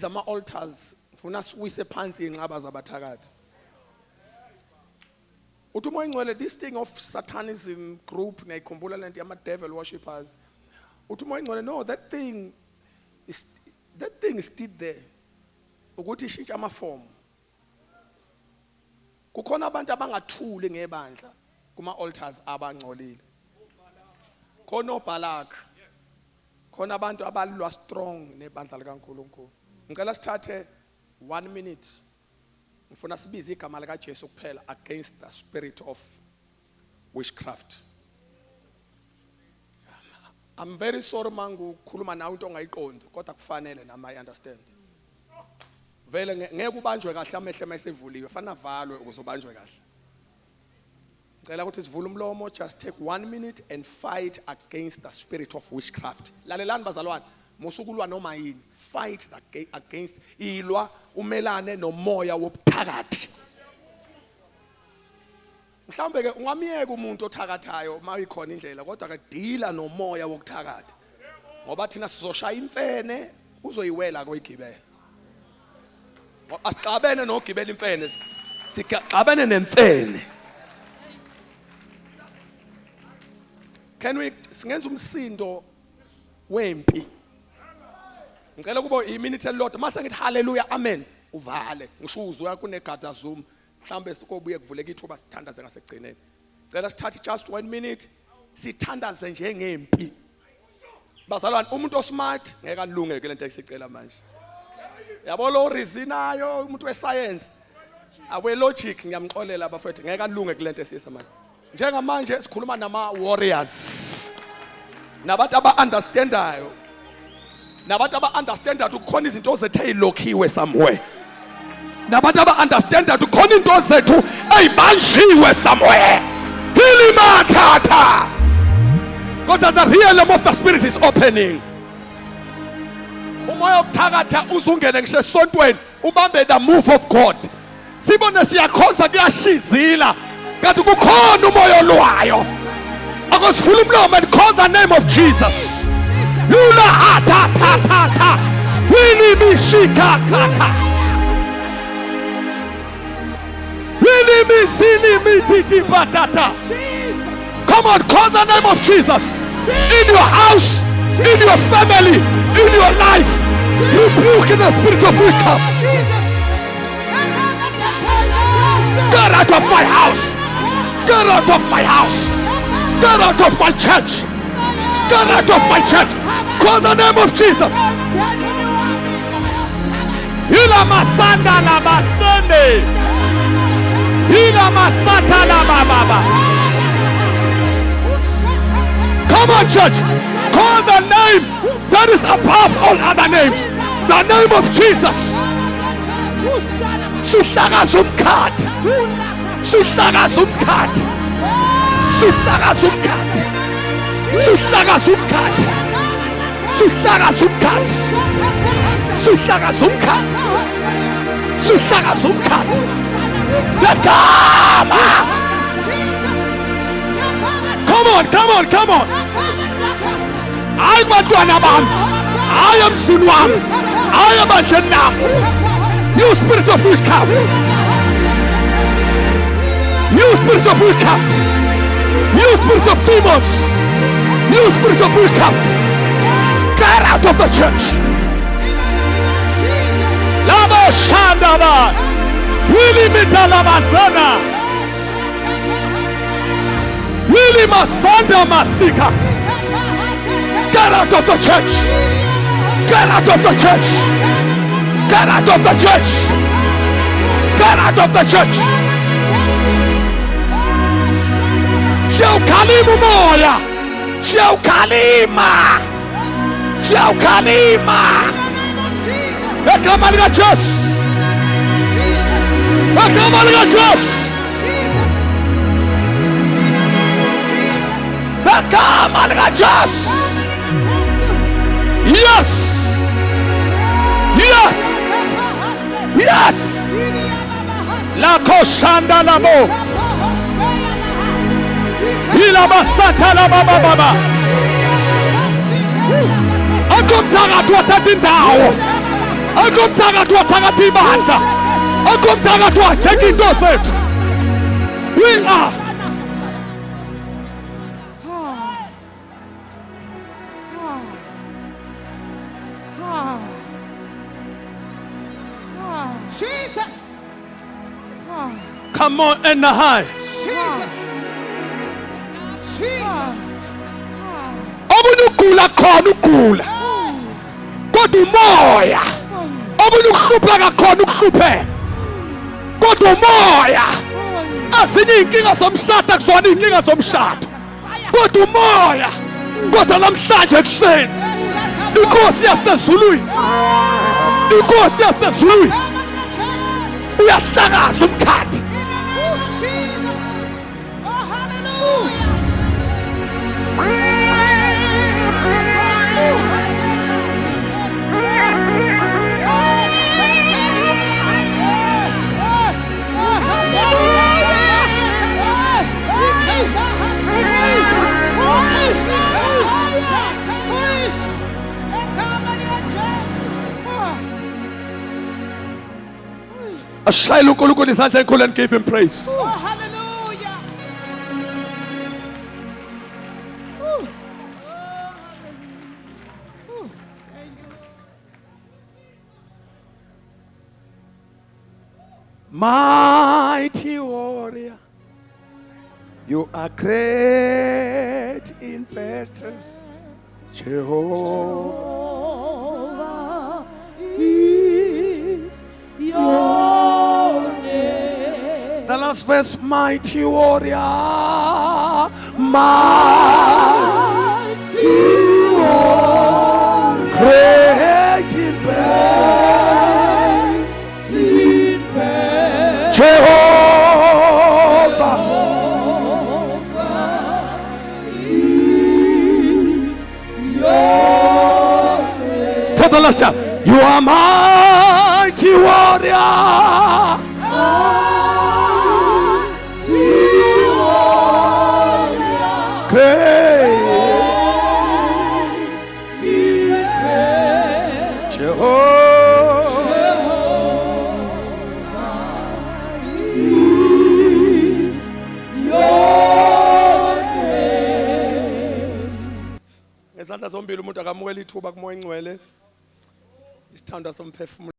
Ama-altars ufuna siwise phansi inqaba zabathakathi. Uthi umoya ngcwele, this thing of satanism group nayikhumbula lento yama-devil worshippers. Uthi umoya ngcwele, no, that thing is still there. Ukuthi ishintsha amaform. Kukhona abantu abangathuli ngebandla kuma-altars abangcolile. Khona oBalak. Khona abantu abalwa strong nebandla likaNkulunkulu. Ngicela sithathe 1 minute. Ngifuna sibize igama lika Jesu kuphela against the spirit of witchcraft. I'm very sorry mangu khuluma nawe into ongayiqondi kodwa kufanele nama I understand. Vele ngeke ubanjwe kahle amehle mayisevuliwe, fana valwe ukuze ubanjwe kahle. Ngicela ukuthi sivule umlomo, just take 1 minute and fight against the spirit of witchcraft. Lalelani bazalwane, musukulwa noma yini, fight against ilwa umelane nomoya wobuthakathi. Mhlawumbe ke ungamiyeka umuntu othakathayo mayikhona indlela kodwa ke deala nomoya wokuthakatha. Ngoba thina sizoshaya imfene uzoyiwela koyigibela. Asixabene nogibela imfene, sixabene nemfene. Can we singenza umsindo wempi? Ngicela kuba iminute elilodwa mase ngithi hallelujah amen uvale ngishuzwe kunegada zoom mhlambe sikobuye kuvuleka ithuba sithandaze ngasekugcineni. Ngicela sithathe just 1 minute sithandaze njengempi. Bazalwane, umuntu osmart ngeke alunge ke lento esicela manje. Yabo lo reasonayo umuntu wescience awe logic ngiyamxolela abafethu ngeke alunge ku lento esisa manje. Njengamanje sikhuluma nama warriors. Nabantu aba-understandayo. Nabantu aba-understanda ukukhona izinto zethu ezilokhiwe somewhere. Nabantu aba-understanda ukukhona into zethu ezibanjiwe somewhere. Hilimathatha. Kodwa the realm of the spirit is opening. Umoya okuthakatha uzungene ngisho esontweni ubambe the move of God. Sibone siyakhonza kuyashizila. Kanti kukhona umoya olwayo. Akusifula umlomo and call the name of Jesus. Lula hata ta ta ta. Wili mishika kaka. Wili misili mitiki patata. Come on, call the name of Jesus. In your house, in your family, in your life. Rebuke the spirit of witchcraft. Get out of my house. Get out of my house. Get out of my church. Get out of my church. Call the name of Jesus. Ila masanda la basende. Ila masata la baba. Come on, church. Call the name that is above all other names. The name of Jesus. Suhlaka zumkhat. Suhlaka zumkhat. Suhlaka zumkhat. Suhlaka zumkhat. Suhlaka zumkhat. Suhlaka zumkhat. Suhlaka zumkhat. Yakama. Come on, come on, come on. I want to anabam. I am Sunwam. I am a Jannah. You spirit of witchcraft. You spirit of witchcraft. You spirit of demons. You spirit of witchcraft. Get out of the church. Lama Shandaba. Willy Mitalabazana. Willy Masanda Masika. Get out of the church. Get out of the church. Get out of the church. Get out of the church. Shaukalima moya. Shaukalima. Shaukalima. Ekamaliga church. Ekamaliga church. Ekamaliga church. Yes. Yes. Yes. La koshanda labo. Ila basata la baba baba. Akumtaka tuwatati ndao. Akho umthakathi waphakathi ibandla. Akho umthakathi wajeka into zethu. We are Jesus. come on and high. Jesus. Jesus. Obunugula khona ugula. Kodwa umoya. Obunukuhlupheka khona ukuhlupheka. Kodwa umoya. Azinye inkinga zomshado akuzona inkinga zomshado. Kodwa umoya. Kodwa namhlanje ekuseni inkosi yasezulwini. Inkosi yasezulwini. Uyahlakaza umkhathi. Jesus. Oh, hallelujah. Ashayela uNkulunkulu isandla enkulu and give him praise. Oh, hallelujah. Mighty warrior, you are great in battles. Jehovah Is your name. The last verse, mighty warrior, mighty warrior, great in battle, Jehovah Is your name. for the last time. You are mighty warrior. Great Jehovah Is your name. ngezandla zombili umuntu akamukela ithuba kumoya ingcwele isithanda somphefumulo.